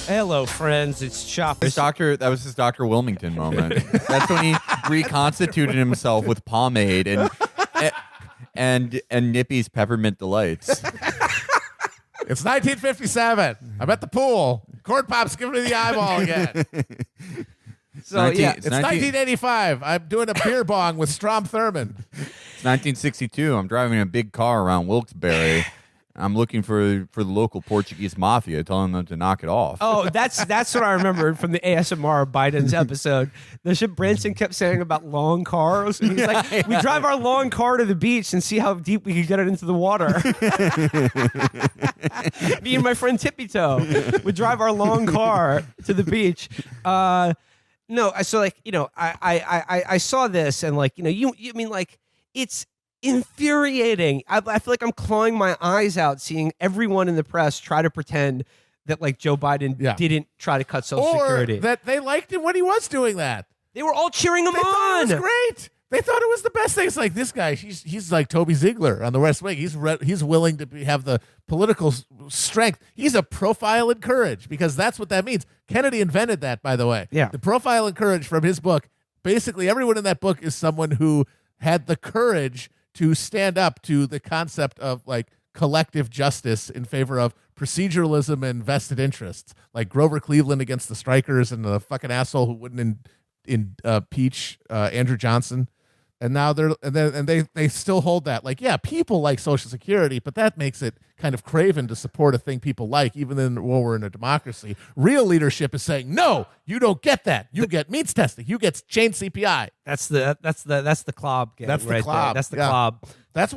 Hello, friends. It's Chapo. That was his Dr. Wilmington moment. That's when he reconstituted himself with pomade and Nippy's peppermint delights. It's 1957. I'm at the pool. Corn Pop's giving me the eyeball again. So yeah, It's 1985. I'm doing a beer bong with Strom Thurmond. It's 1962. I'm driving a big car around Wilkes-Barre. I'm looking for the local Portuguese mafia, telling them to knock it off. Oh, that's what I remembered from the ASMR Biden's episode. The shit Branson kept saying about long cars. And he's like, we drive our long car to the beach and see how deep we can get it into the water. Me and my friend Tippy Toe would drive our long car to the beach. No, so like, I saw this and like, you mean like it's infuriating. I feel like I'm clawing my eyes out seeing everyone in the press try to pretend that like Joe Biden didn't try to cut Social Security. Or that they liked him when he was doing that. They were all cheering him They on. thought it was great. They thought it was the best thing. It's like this guy, he's like Toby Ziegler on the West Wing. He's willing to have the political strength. He's a profile in courage because that's what that means. Kennedy invented that, by the way. Yeah. The profile in courage from his book. Basically, everyone in that book is someone who had the courage to stand up to the concept of like collective justice in favor of proceduralism and vested interests, like Grover Cleveland against the strikers and the fucking asshole who wouldn't impeach Andrew Johnson. And now they still hold that. Like, yeah, people like Social Security, but that makes it kind of craven to support a thing people like, even while we're in a democracy. Real leadership is saying, no, you don't get that. You get means testing. You get chain CPI. That's the clob game. That's the right clob. there. That's the Yeah. clob. That's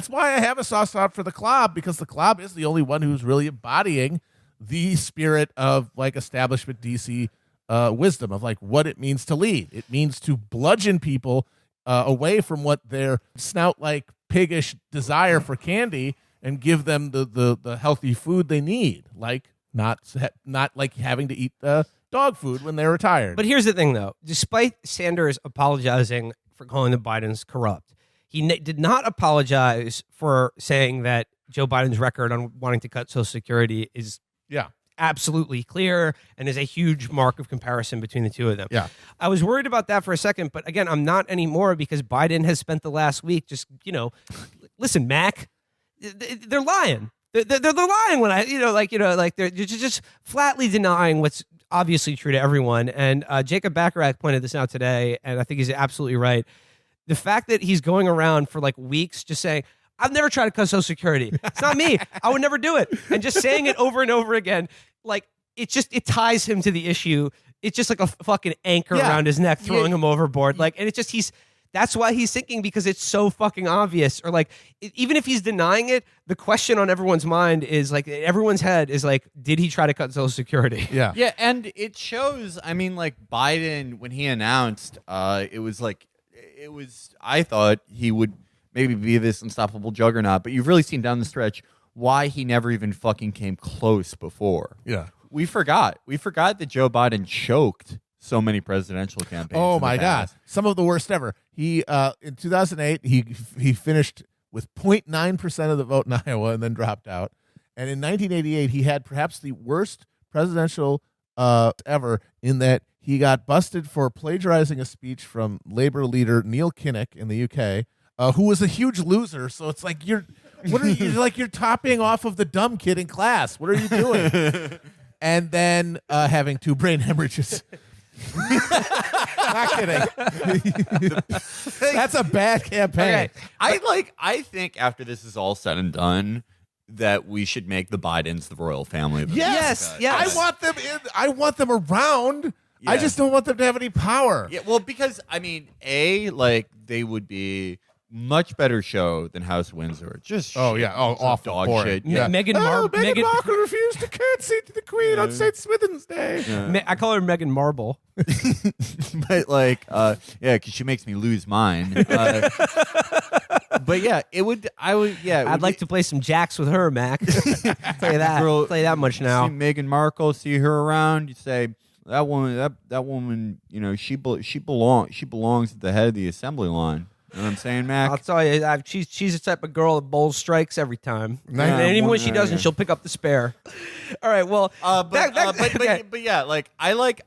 why I have a soft spot for the clob, because the clob is the only one who's really embodying the spirit of like establishment DC wisdom of like what it means to lead. It means to bludgeon people away from what their snout-like piggish desire for candy and give them the healthy food they need, like not like having to eat dog food when they're retired. But here's the thing, though. Despite Sanders apologizing for calling the Bidens corrupt, he did not apologize for saying that Joe Biden's record on wanting to cut Social Security is absolutely clear and is a huge mark of comparison between the two of them. Yeah. I was worried about that for a second, but again, I'm not anymore because Biden has spent the last week just, listen, Mac, they're lying. They're lying when they're just flatly denying what's obviously true to everyone. And Jacob Bacharach pointed this out today, and I think he's absolutely right. The fact that he's going around for like weeks just saying, I've never tried to cut Social Security. It's not me. I would never do it. And just saying it over and over again, like it ties him to the issue. It's just like a fucking anchor around his neck, throwing him overboard. Like, and it's just that's why he's thinking, because it's so fucking obvious. Or like, even if he's denying it, the question on everyone's mind is like, everyone's head is like, did he try to cut Social Security? Yeah. Yeah, and it shows, I mean, like Biden, when he announced, I thought he would maybe be this unstoppable juggernaut, but you've really seen down the stretch why he never even fucking came close before. Yeah. We forgot that Joe Biden choked so many presidential campaigns. Oh my God. Some of the worst ever. He in 2008 he finished with 0.9% of the vote in Iowa and then dropped out. And in 1988 he had perhaps the worst presidential ever, in that he got busted for plagiarizing a speech from Labor leader Neil Kinnock in the UK, who was a huge loser. So it's like you're topping off of the dumb kid in class. What are you doing? And then having two brain hemorrhages. Not kidding. That's a bad campaign. Okay. I think after this is all said and done, that we should make the Bidens the royal family. Yes. I want them in. I want them around. Yeah. I just don't want them to have any power. Yeah, well, because I mean, they would be much better show than House Windsor. Just awful dog boring. shit. Yeah. Meghan Meghan Markle refused to concede to the Queen on St. Swithin's Day. Yeah. I call her Meghan Marble. But because she makes me lose mine. But yeah, I'd like to play some jacks with her, Mac. Tell you that. Play that much now. See Meghan Markle, see her around, you say that woman, she belongs at the head of the assembly line. You know what I'm saying, I'll Mac? tell you, she's the type of girl that bowls strikes every time. Yeah, and even when she yeah, doesn't, yeah. she'll pick up the spare. All right, well, okay. But yeah, like I like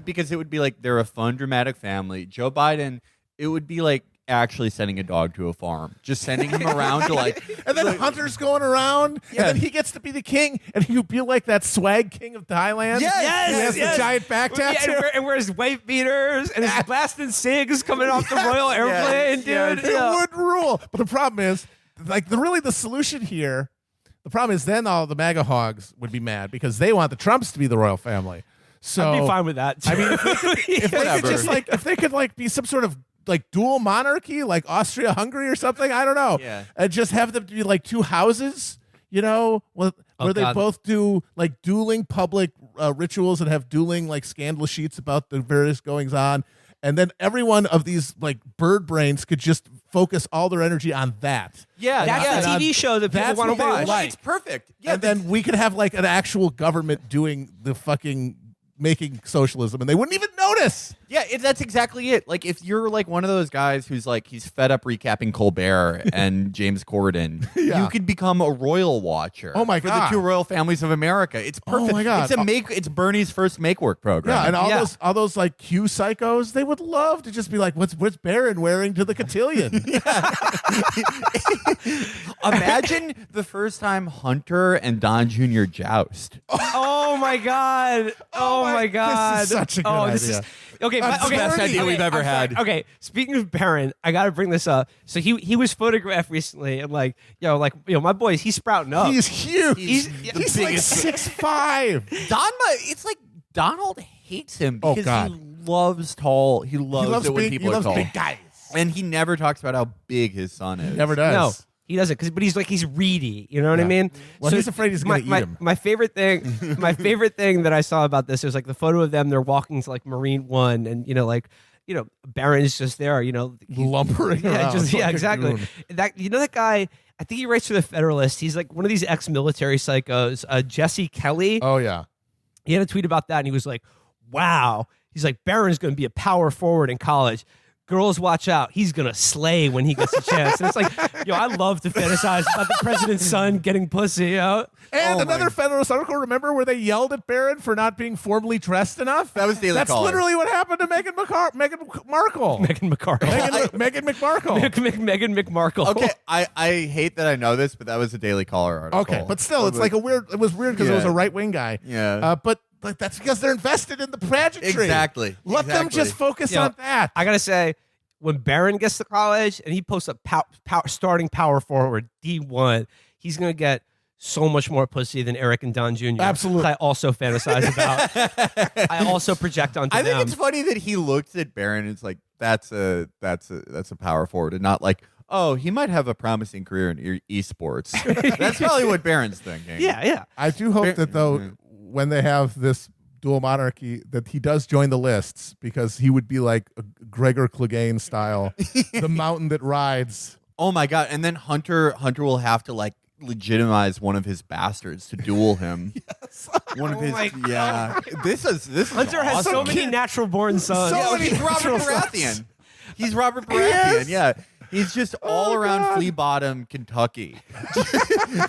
because it would be like they're a fun, dramatic family. Joe Biden, it would be like actually sending a dog to a farm, just sending him around to like. And then Hunter's going around, Yeah. and then he gets to be the king, and he'd be like that swag king of Thailand. Yes, He has yes. the giant back Yeah, tattoo. and wears white beaters and is blasting cigs coming off the royal airplane, yes. dude. It Yeah. would rule. But the problem is, like, the solution here, the problem is then all the MAGA hogs would be mad because they want the Trumps to be the royal family. So I'd be fine with that. Too. I mean, if they Whatever. could just like, if they could like be some sort of like dual monarchy, like Austria-Hungary or something, I don't know. Yeah. And just have them be like two houses, you know, where they God. both do like dueling public rituals and have dueling like scandal sheets about the various goings on. And then every one of these like bird brains could just focus all their energy on that. Yeah, that's yeah. the TV show that people That's want to what they watch. like. It's perfect. Yeah, And then we could have like an actual government doing the fucking making socialism, and they wouldn't even notice. yeah, that's exactly it. Like if you're like one of those guys who's like he's fed up recapping Colbert and James Corden, Yeah. you could become a royal watcher. Oh my for God. the two royal families of America. It's perfect. my God. It's Bernie's first make work program. Yeah, and Yeah. all those like Q psychos, they would love to just be like, what's Barron wearing to the cotillion? Imagine the first time Hunter and Don Jr. joust. Oh my god! Oh my god! This is such a good This idea. is okay. That's okay, the best idea we've ever I'm sorry. had. Okay, speaking of Barron, I got to bring this up. So he was photographed recently, and like my boys, he's sprouting up. He's huge. He's He's the like biggest- 6'5". It's like Donald hates him Oh, because God. he loves tall. He loves, it when people are tall. big guys. And he never talks about how big his son is. Never does. No, he doesn't. But he's reedy. You know what I Yeah. mean? Well, he's afraid he's gonna eat him. My favorite thing, my favorite thing that I saw about this was like the photo of them. They're walking to like Marine One, and Barron's just there. Lumbering around. like a exactly. goon. That guy. I think he writes for the Federalist. He's like one of these ex-military psychos. Jesse Kelly. Oh, yeah. He had a tweet about that, and he was like, "Wow." He's like, "Barron's going to be a power forward in college. Girls, watch out. He's going to slay when he gets a chance." And it's like, I love to fantasize about the president's son getting pussy. And Oh, another my- Federalist article, remember, where they yelled at Barron for not being formally dressed enough? That was Daily That's Caller. literally what happened to Meghan Markle. Meghan McCarkle. Meghan McMarkle. Meghan McMarkle. Okay, I hate that I know this, but that was a Daily Caller article. Okay, but still, it's like it was weird because it was a right-wing guy. Yeah. But that's because they're invested in the pageantry. Exactly. Let them Exactly. just focus Yo, on that. I got to say, when Barron gets to college and he posts up starting power forward, D1, he's going to get so much more pussy than Eric and Don Jr. Absolutely. I also fantasize about. I also project onto I them. think it's funny that he looks at Barron and it's like that's a power forward, and not like, oh, he might have a promising career in esports. That's probably what Barron's thinking. Yeah. I do hope that, though, when they have this dual monarchy, that he does join the lists, because he would be like a Gregor Clegane style, the mountain that rides. Oh my god! And then Hunter will have to like legitimize one of his bastards to duel him. Yes. One of his. my Yeah. This is Hunter has so awesome. many natural born sons. So Yeah, many he's Robert natural sons. Baratheon. He's Robert Baratheon. Yeah. He's just all around Flea Bottom, Kentucky.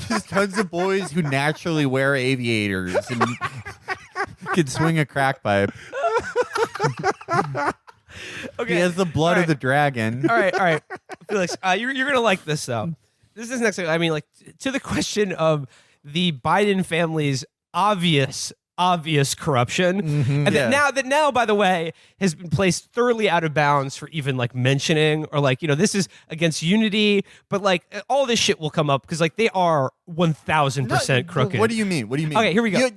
Just tons of boys who naturally wear aviators and can swing a crack pipe. Okay. He has the blood All of the dragon. all right. Felix, you're going to like this, though. This is next. I mean, like, to the question of the Biden family's obvious corruption, and Yeah. that now, by the way, has been placed thoroughly out of bounds for even like mentioning, or like, this is against unity, but like all this shit will come up because like they are 1,000% crooked. What do you mean? What do you mean? Okay, here we go.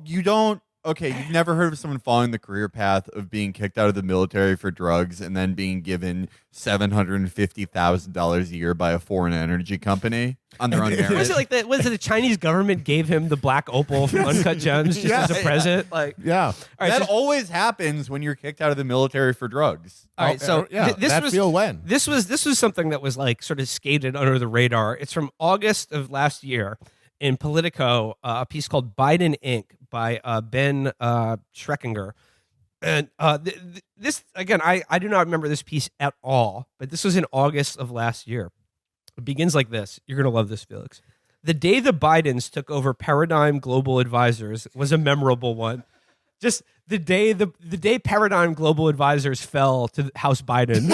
You don't. Okay, you've never heard of someone following the career path of being kicked out of the military for drugs and then being given $750,000 a year by a foreign energy company on their own Was merit? it like the Chinese government gave him the black opal from Uncut Gems just as a present? Like, Yeah. all right, That so- always happens when you're kicked out of the military for drugs. all right, so yeah, this that was feel when. This was something that was like sort of skated under the radar. It's from August of last year in Politico, a piece called Biden Inc. by Ben Schreckinger. And this, again, I do not remember this piece at all, but this was in August of last year. It begins like this. You're going to love this, Felix. The day the Bidens took over Paradigm Global Advisors was a memorable one. Just the day Paradigm Global Advisors fell to House Biden.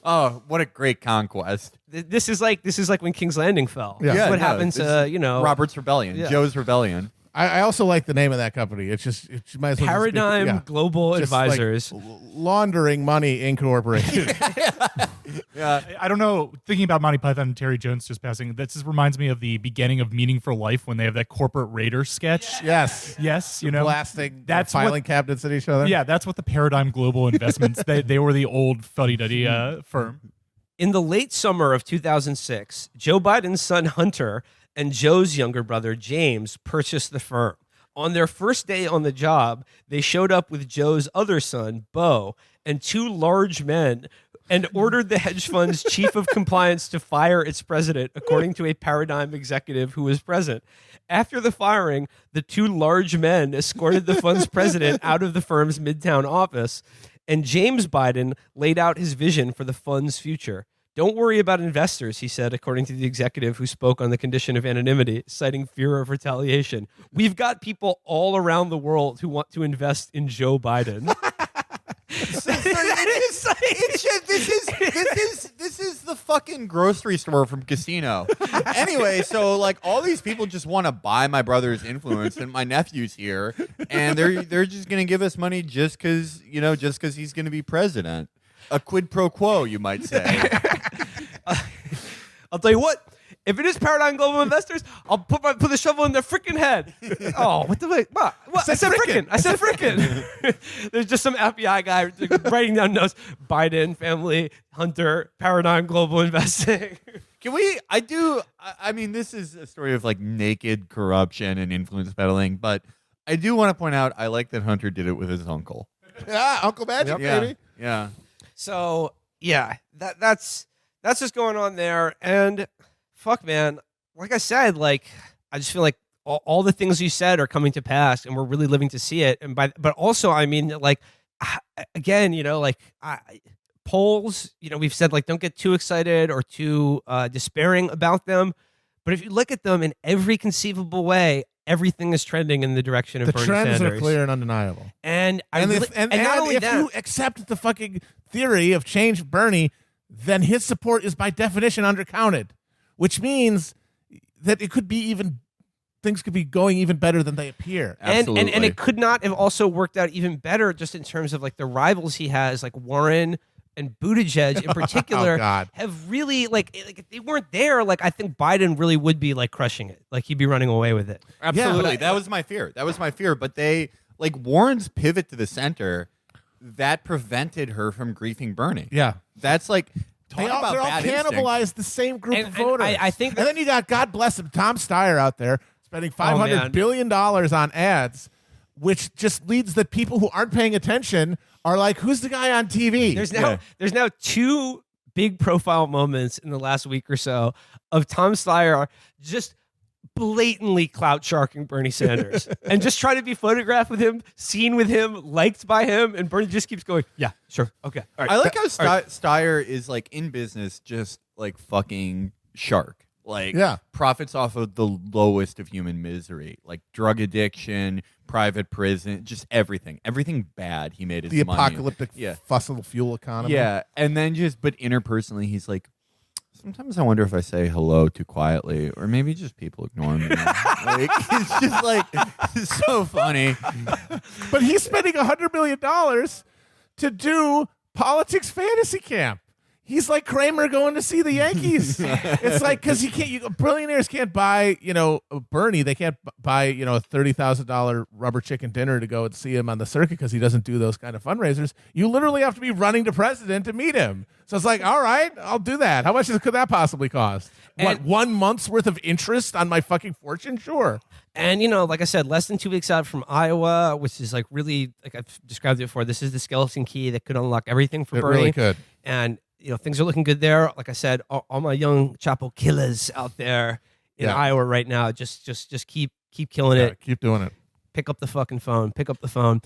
Oh, what a great conquest. This is like when King's Landing fell. Yeah. This is what no, happened to, Robert's Rebellion, Yeah. Joe's Rebellion. I also like the name of that company. It's just it might as well Paradigm just be, Global just like Advisors. laundering money incorporated. Yeah. I don't know. Thinking about Monty Python and Terry Jones just passing, that just reminds me of the beginning of Meaning for Life when they have that corporate raider sketch. Yes. Yes, you know, Blasting That's filing cabinets at each other. yeah, that's what the Paradigm Global Investments. they were the old fuddy-duddy firm. In the late summer of 2006, Joe Biden's son Hunter and Joe's younger brother James purchased the firm. On their first day on the job, they showed up with Joe's other son, Bo, and two large men and ordered the hedge fund's chief of compliance to fire its president, according to a Paradigm executive who was present. After the firing, the two large men escorted the fund's president out of the firm's Midtown office, and James Biden laid out his vision for the fund's future. Don't worry about investors, he said, according to the executive who spoke on the condition of anonymity, citing fear of retaliation. We've got people all around the world who want to invest in Joe Biden. This is the fucking grocery store from Casino. Anyway, so like all these people just want to buy my brother's influence, and my nephew's here, and they're just gonna give us money just because he's gonna be president. A quid pro quo, you might say. I'll tell you what. If it is Paradigm Global Investors, I'll put the shovel in their freaking head. Oh, what the fuck? What? I said frickin'. I said frickin'. There's just some FBI guy writing down notes. Biden, family, Hunter, Paradigm Global Investing. Can we? I mean, this is a story of like naked corruption and influence peddling, but I do want to point out I like that Hunter did it with his uncle. Yeah, Uncle Magic, baby. Yeah. So yeah, that's just going on there. And fuck, man, like I said, like I just feel like all the things you said are coming to pass, and we're really living to see it. And but also, I mean, like again, polls, we've said like don't get too excited or too despairing about them. But if you look at them in every conceivable way, everything is trending in the direction of The Bernie trends Sanders. are clear and undeniable. And Not only if you accept the fucking theory of change Bernie, then his support is by definition undercounted, which means that it could be things could be going even better than they appear. Absolutely. And it could not have also worked out even better just in terms of like the rivals he has, like Warren and Buttigieg in particular, God. have really like if they weren't there, like I think Biden really would be like crushing it. Like he'd be running away with it. Absolutely. Yeah, that was my fear. But they, like Warren's pivot to the center, that prevented her from griefing Bernie. Yeah. That's like, They're all bad cannibalized the same group And- of and voters. I think and then you got, God bless him, Tom Steyer out there spending $500 billion on ads, which just leads that people who aren't paying attention are like, who's the guy on TV? There's now two big profile moments in the last week or so of Tom Steyer just blatantly clout sharking Bernie Sanders and just trying to be photographed with him, seen with him, liked by him, and Bernie just keeps going, yeah, sure, okay. All right. I like how Steyer is like in business, just like fucking shark. Like profits off of the lowest of human misery, like drug addiction, private prison, just everything bad. He made his the money. apocalyptic fossil fuel economy. Yeah, and then but interpersonally, he's like, sometimes I wonder if I say hello too quietly, or maybe just people ignore me. Like, it's just like it's so funny. But he's spending $100 million to do politics fantasy camp. He's like Kramer going to see the Yankees. It's like because billionaires can't buy Bernie. They can't buy a $30,000 rubber chicken dinner to go and see him on the circuit because he doesn't do those kind of fundraisers. You literally have to be running to president to meet him. So it's like, all right, I'll do that. How much could that possibly cost? What, 1 month's worth of interest on my fucking fortune? Sure. And, like I said, less than 2 weeks out from Iowa, which is like really, like I've described it before, this is the skeleton key that could unlock everything for Bernie. It really could. And, things are looking good there. Like I said, all my young Chapo killers out there in Iowa right now, just keep killing it. Keep doing it. pick up the fucking phone. Pick up the phone.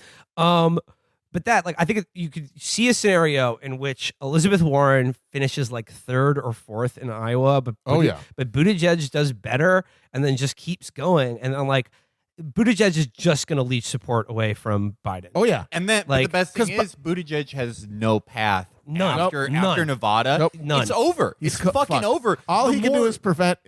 But that, like, I think you could see a scenario in which Elizabeth Warren finishes like third or fourth in Iowa, but but Buttigieg does better and then just keeps going, and then like Buttigieg is just going to leech support away from Biden. Oh yeah, And then Like, but the best thing is Buttigieg has no path None. after None. Nevada. Nope. None. It's over. He's It's co- fucking fucked. over. All The he can do more- is prevent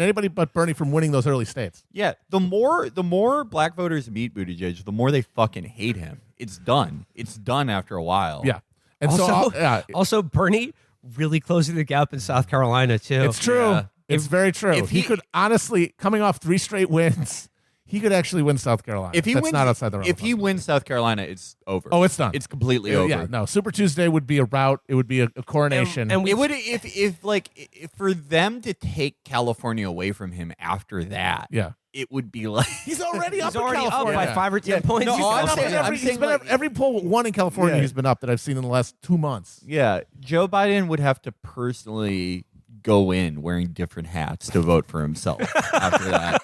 anybody but Bernie from winning those early states. Yeah, the more black voters meet Buttigieg, the more they fucking hate him. It's done. It's done after a while. Yeah, and Also, so also Bernie really closing the gap in South Carolina too. it's true. Yeah. It's very true. if He he- could honestly, coming off 3 straight wins, he could actually win South Carolina. If he That's wins, not outside the realm. if he wins South Carolina, it's over. Oh, it's done. It's completely over. Yeah, no. Super Tuesday would be a route. It would be a coronation. And we It would if for them to take California away from him after that. yeah. It would be like He's already up he's in already up California. by 5 or 10 points. No, He's I'm up saying- there. I'm He's saying, been like- every poll one in California Yeah. he's been up that I've seen in the last 2 months. Yeah, Joe Biden would have to personally go in wearing different hats to vote for himself after that.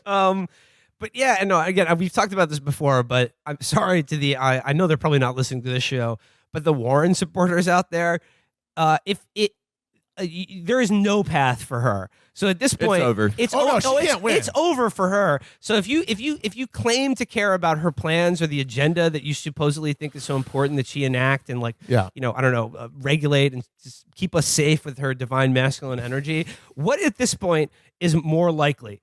But yeah, and no, again, we've talked about this before, but I'm sorry to the I know they're probably not listening to this show, but the Warren supporters out there, there is no path for her. So at this point, over. It's Oh, no, over. she can't win. It's over for her. So if you claim to care about her plans or the agenda that you supposedly think is so important that she enact and like Yeah. I don't know, regulate and just keep us safe with her divine masculine energy, what at this point is more likely?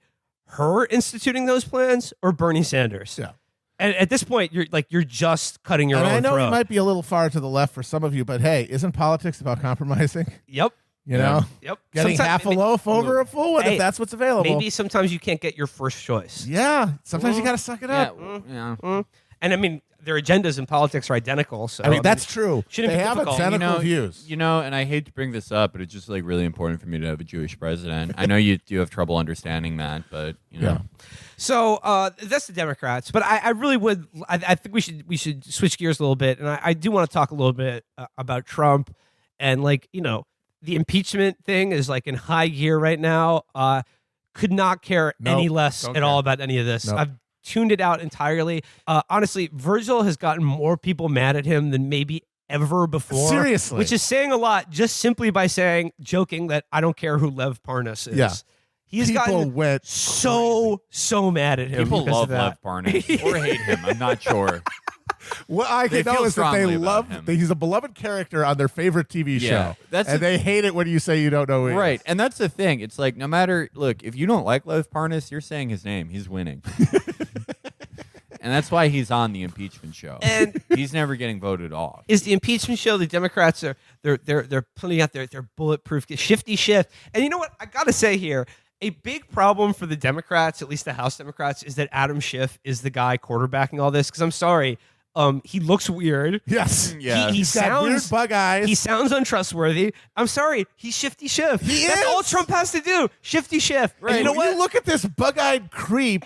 Her instituting those plans or Bernie Sanders? Yeah. And at this point, you're just cutting your And own I know throat. he might be a little far to the left for some of you, but hey, isn't politics about compromising? Yep. You know? Yep. Getting Sometimes- half a loaf over a full one Hey, if that's what's available. Maybe sometimes you can't get your first choice. Yeah. Sometimes you got to suck it Yeah, up. yeah. And I mean, their agendas in politics are identical. So I mean, that's true. shouldn't They be have difficult. identical views. And I hate to bring this up, but it's just like really important for me to have a Jewish president. I know you do have trouble understanding that, but you know. Yeah. So that's the Democrats, but I really would. I think we should switch gears a little bit, and I do want to talk a little bit about Trump and the impeachment thing is like in high gear right now. Could not care Nope, any less don't at care. all about any of this. Nope. I've tuned it out entirely. Honestly, Virgil has gotten more people mad at him than maybe ever before. Seriously. Which is saying a lot just simply by joking that I don't care who Lev Parnas is. Yeah. He's People gotten went so mad at him. People because love of that. Lev Parnas or hate him. I'm not sure. What I They can know feel is that they strongly about love him. that he's a beloved character on their favorite TV Yeah, show. that's and a- they hate it when you say you don't know who he is. Right, and that's the thing. It's like no matter if you don't like Lev Parnas, you're saying his name. He's winning, and that's why he's on the impeachment show. And- he's never getting voted off. Is the impeachment show? The Democrats they're putting out their bulletproof shifty shift. And you know what? I gotta say here, a big problem for the Democrats, at least the House Democrats, is that Adam Schiff is the guy quarterbacking all this. Because I'm sorry, he looks weird. Yes. Yeah. He He's got weird sounds bug eyes. He sounds untrustworthy. I'm sorry. He's Shifty Schiff. That's is. all Trump has to do. Shifty Schiff. And And you know you what? look at this bug-eyed creep,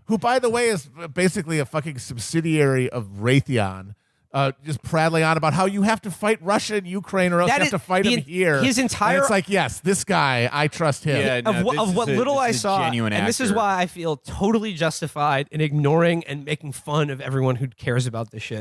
who, by the way, is basically a fucking subsidiary of Raytheon, just prattling on about how you have to fight Russia and Ukraine or else That you have is- to fight the- him here. his entire- And it's like, yes, this guy, I trust him. Yeah, of, no, of what little I saw, genuine and this is actor. why I feel totally justified in ignoring and making fun of everyone who cares about this shit.